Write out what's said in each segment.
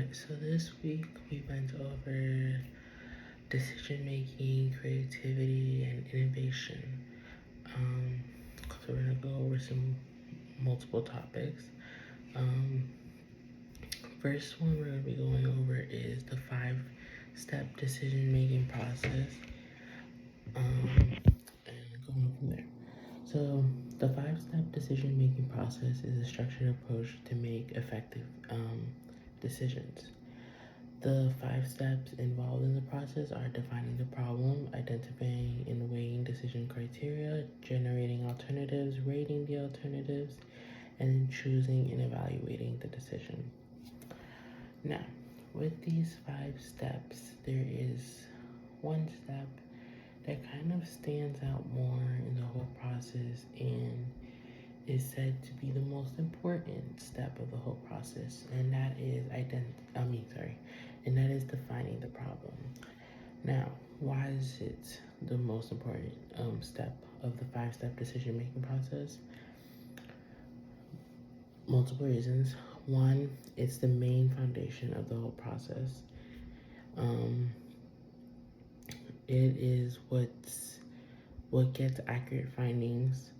Alright, so this week we went over decision making, creativity, and innovation. Um, so we're gonna go over some multiple topics. Um, First one we're gonna be going over is the 5-step decision making process. And going from there. So the 5-step decision making process is a structured approach to make effective decisions. The 5 steps involved in the process are defining the problem, identifying and weighing decision criteria, generating alternatives, rating the alternatives, and then choosing and evaluating the decision. Now, with these 5 steps, there is one step that kind of stands out more in the whole process and is said to be the most important step of the whole process, and that is defining the problem. Now, why is it the most important step of the 5-step decision making process? Multiple reasons. One, it's the main foundation of the whole process. Um, it is what gets accurate findings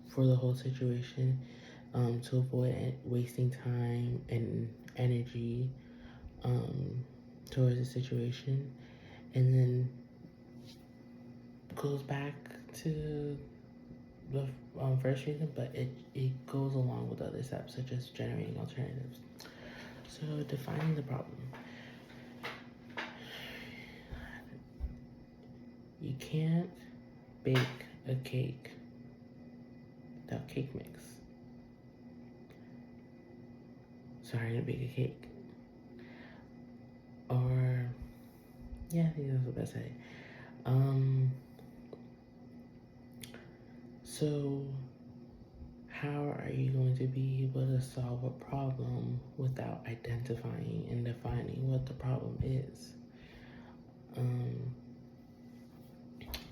for the whole situation, to avoid wasting time and energy towards the situation, and then goes back to the first reason, but it goes along with other steps such as generating alternatives. So defining the problem. You can't bake a cake without cake mix. Sorry, I didn't bake a cake. Or yeah, I think that's the best way. So how are you going to be able to solve a problem without identifying and defining what the problem is?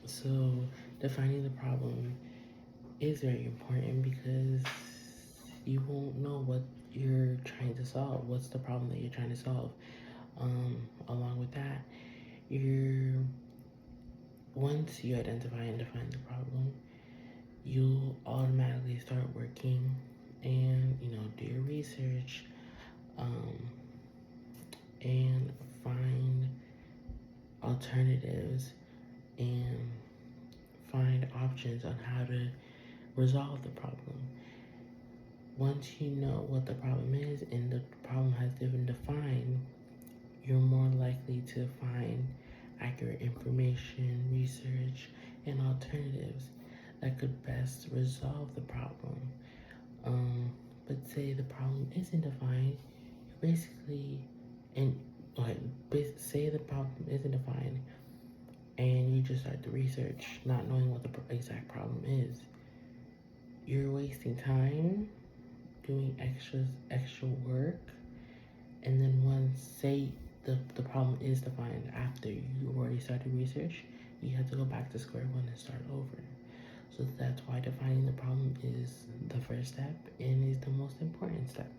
So defining the problem is very important because you won't know what you're trying to solve. What's the problem that you're trying to solve? Along with that, once you identify and define the problem, you'll automatically start working and do your research, and find alternatives and find options on how to resolve the problem. Once you know what the problem is and the problem has been defined, you're more likely to find accurate information, research, and alternatives that could best resolve the problem. But say the problem isn't defined, you basically, and say the problem isn't defined, and you just start the research, not knowing what the exact problem is. You're wasting time doing extra work, and then once say the problem is defined after you already started research, you have to go back to square one and start over. So that's why defining the problem is the first step and is the most important step.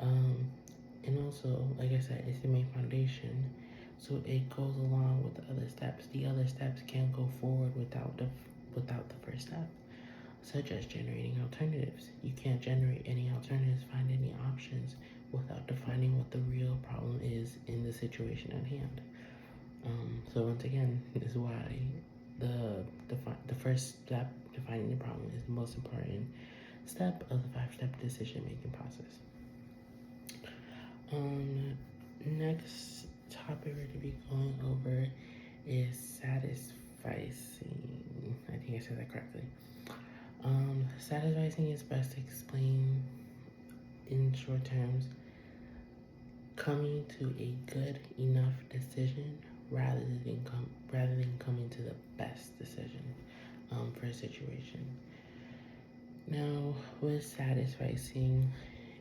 And also, like I said, it's the main foundation. So it goes along with the other steps. The other steps can't go forward without the first step, such as generating alternatives. You can't generate any alternatives, find any options without defining what the real problem is in the situation at hand. So once again, this is why the first step, defining the problem, is the most important step of the 5-step decision making process. Next topic we're going to be going over is satisficing. I think I said that correctly. Satisficing is best explained in short terms: coming to a good enough decision rather than coming to the best decision for a situation. Now, with satisficing,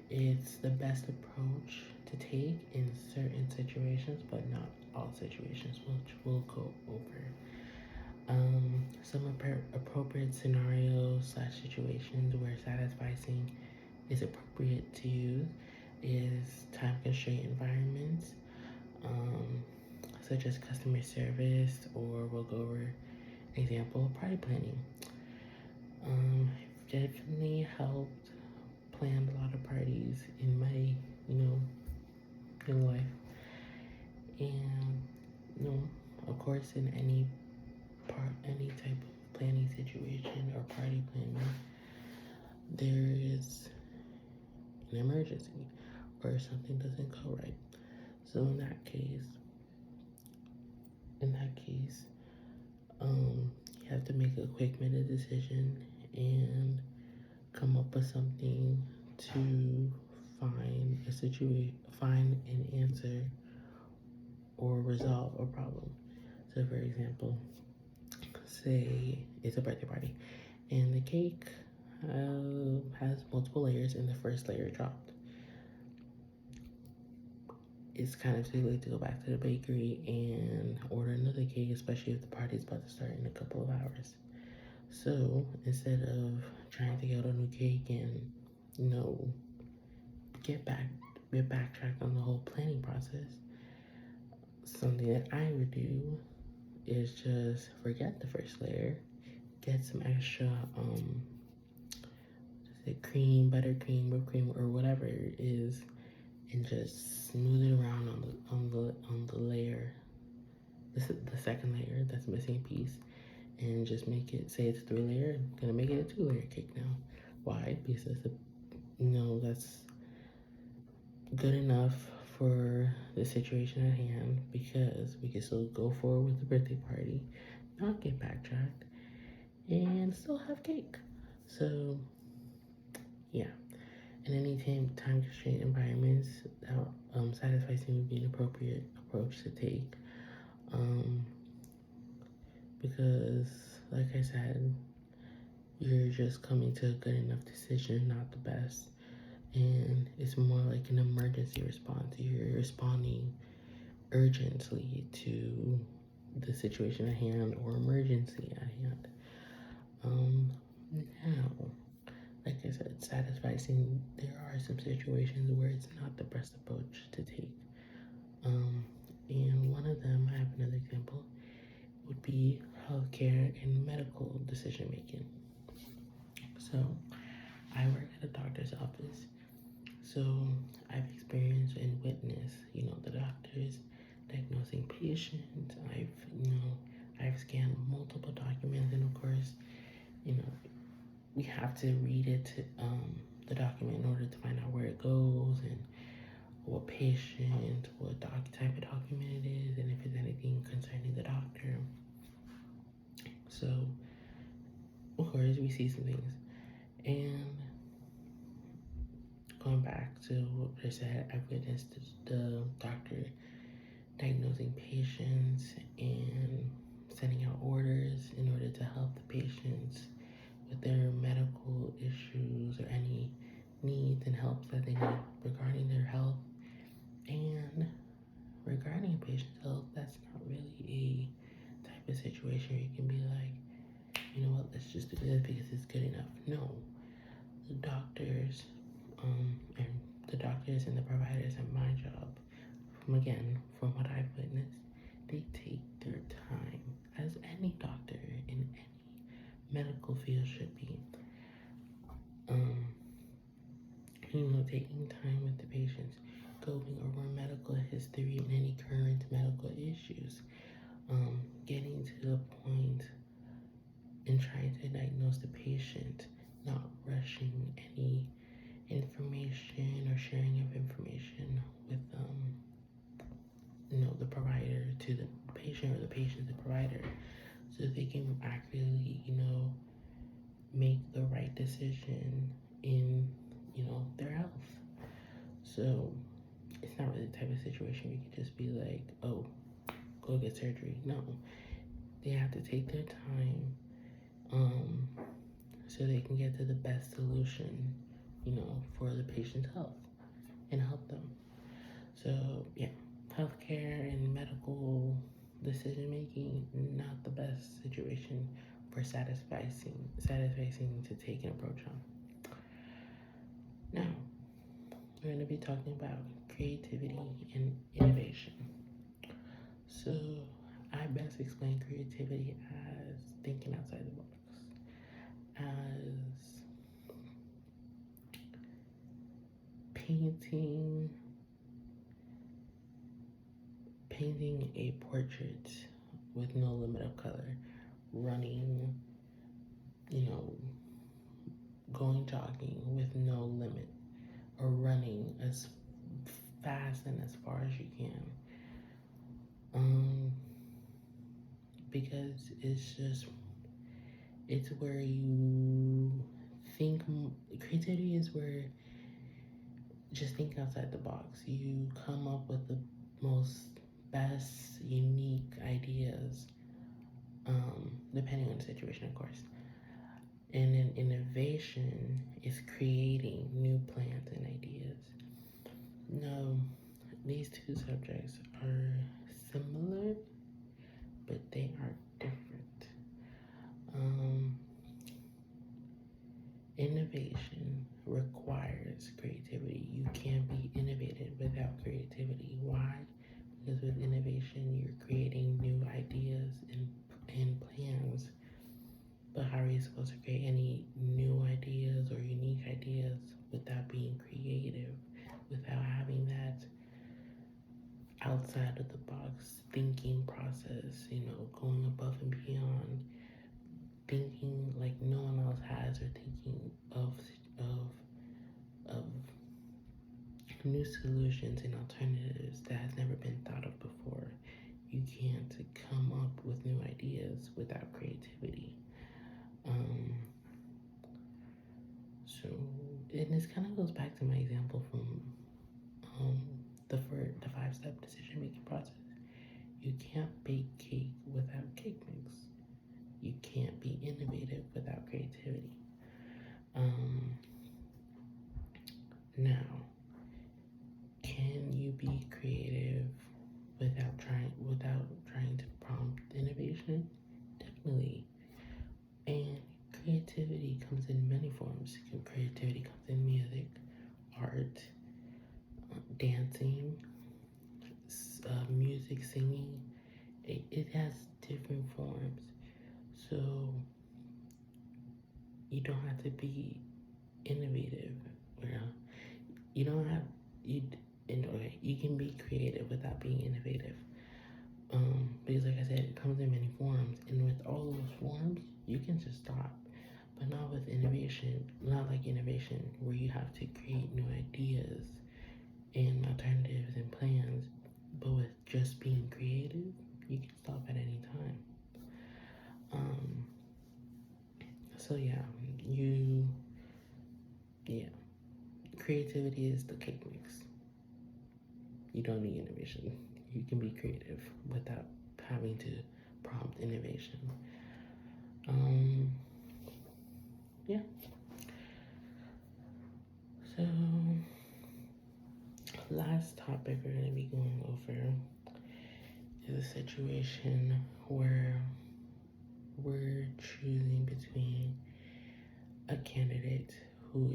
it's the best approach to take in certain situations, but not all situations, which we'll go over. Some appropriate scenarios / situations where satisficing is appropriate to use is time constraint environments, such as customer service, or we'll go over example party planning. Definitely helped plan a lot of parties in my, in life. And, of course, in any type of planning situation or party planning, there is an emergency or something doesn't go right. So in that case, you have to make a quick minute decision and come up with something to find an answer or resolve a problem. So for example, say it's a birthday party and the cake has multiple layers and the first layer dropped. It's kind of too late to go back to the bakery and order another cake, especially if the party's about to start in a couple of hours. So instead of trying to get a new cake and, get backtracked on the whole planning process, something that I would do is just forget the first layer, get some extra cream, buttercream, whipped cream, or whatever it is, and just smooth it around on the layer. This is the second layer that's missing piece, and just make it, say it's a 3-layer, I'm gonna make it a 2-layer cake now. Why? Because that's good enough for the situation at hand, because we can still go forward with the birthday party, not get backtracked, and still have cake. So yeah, in any time constraint environments, satisficing would be an appropriate approach to take, because like I said, you're just coming to a good enough decision, not the best. And it's more like an emergency response. You're responding urgently to the situation at hand or emergency at hand. Now, like I said, satisficing, there are some situations where it's not the best approach to take. And one of them, I have another example, would be healthcare and medical decision making. So, I work at a doctor's office. So, I've experienced and witnessed, the doctors diagnosing patients. I've scanned multiple documents, and of course, we have to read it, the document, in order to find out where it goes and what patient, what type of document it is, and if it's anything concerning the doctor. So, of course, we see some things. And going back to what I said, I witnessed the doctor diagnosing patients and sending out orders in order to help the patients with their medical issues or any needs and helps that they need regarding their health. And regarding a patient's health, that's not really a type of situation where you can be like, you know what, let's just do this because it's good enough. No, the doctors, and the providers at my job, from what I've witnessed, they take their time, as any doctor in any medical field should be. Taking time with the patients, going over medical history and any current medical issues, getting to the point and trying to diagnose the patient, not rushing any information or sharing of information with the provider to the patient, or the patient to the provider, so they can accurately make the right decision in their health. So it's not really the type of situation where you can just be like, oh, go get surgery. No, they have to take their time, so they can get to the best solution, for the patient's health and help them. So yeah, healthcare and medical decision making, not the best situation for satisficing to take an approach on. Now, we're going to be talking about creativity and innovation. So, I best explain creativity as thinking outside the box, as painting painting a portrait with no limit of color, running, you know, going jogging with no limit, or running as fast and as far as you can. Because it's where you think. Creativity is where just think outside the box. You come up with the most best, unique ideas, depending on the situation, of course. And then innovation is creating new plans and ideas. Now, these two subjects are similar, but they are different. Innovation requires creativity. You can't be innovative without creativity. Why? Because with innovation, you're creating new ideas and plans. But how are you supposed to create any new ideas or unique ideas without being creative, without having that outside of the box thinking process, going above and beyond, thinking like no one else has, or thinking of new solutions and alternatives that has never been thought of before. You can't come up with new ideas without creativity. So, and this kind of goes back to my example from the 5-step decision making process. You can't bake cake without cake mix. You can't be innovative without creativity. Now, can you be creative without trying to prompt innovation? Definitely. And creativity comes in many forms. Creativity comes in music, art, dancing, music, singing. It has different forms. So you don't have to be innovative. You don't have you. Okay, you can be creative without being innovative. Because like I said, it comes in many forms, and with all those forms, you can just stop. But not with innovation. Not like innovation where you have to create new ideas and alternatives and plans. But with just being creative, you can stop at any time. So yeah, creativity is the cake mix. You don't need innovation. You can be creative without having to prompt innovation. Yeah. So, last topic we're going to be going over is a situation where we're choosing between a candidate who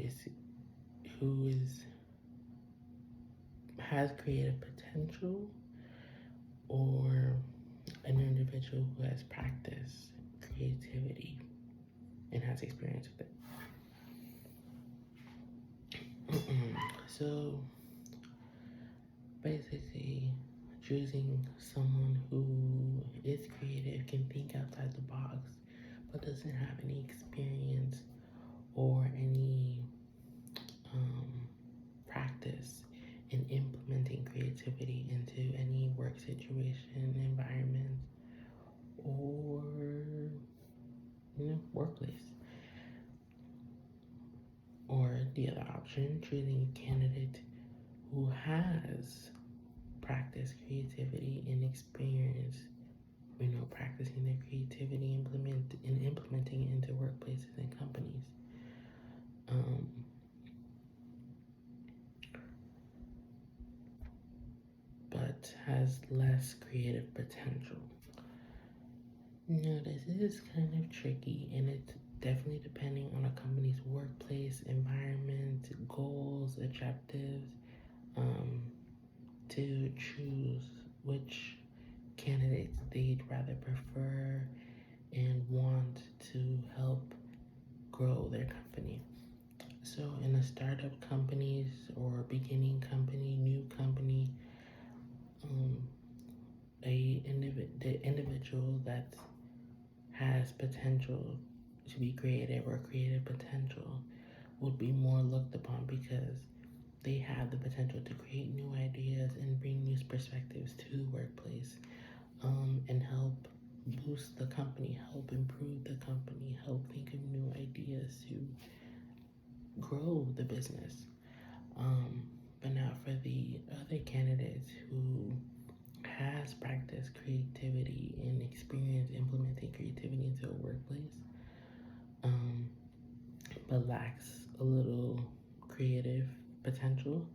has creative potential, or an individual who has practiced creativity and has experience with it. So basically, choosing someone who is creative, can think outside the box, but doesn't have any experience or any practice in implementing creativity into any work situation, environment, or workplace. Or the other option, choosing a candidate who has practiced creativity and experience, practicing their creativity, implementing it into workplaces and companies. But has less creative potential. Now, this is kind of tricky, and it's definitely depending on a company's workplace environment, goals, objectives, um, to choose which candidates they'd rather prefer and want to help grow their company. So, in a startup companies or beginning company, new company, um, the individual that has potential to be creative or creative potential would be more looked upon because they have the potential to create new ideas and bring new perspectives to the workplace, and help boost the company, help improve the company, help think of new ideas to grow the business. Um, but now for the other candidates who has practiced creativity and experience implementing creativity into a workplace, um, but lacks a little creative potential,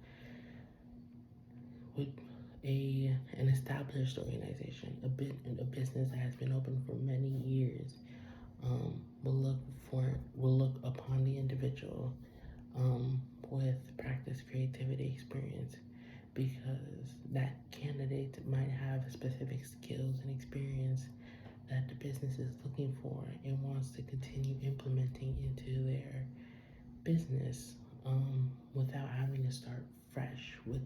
would an established organization, a business that has been open for many years, will look upon the individual, with practice creativity experience, because that candidate might have specific skills and experience that the business is looking for and wants to continue implementing into their business, without having to start fresh with,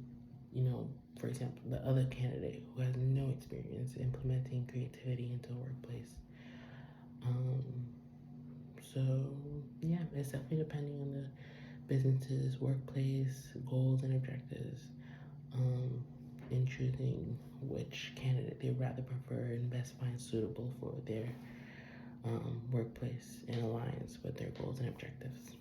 for example, the other candidate who has no experience implementing creativity into a workplace. Um, so, yeah, it's definitely depending on the business's workplace goals and objectives, in choosing which candidate they rather prefer and best find suitable for their workplace and aligns with their goals and objectives.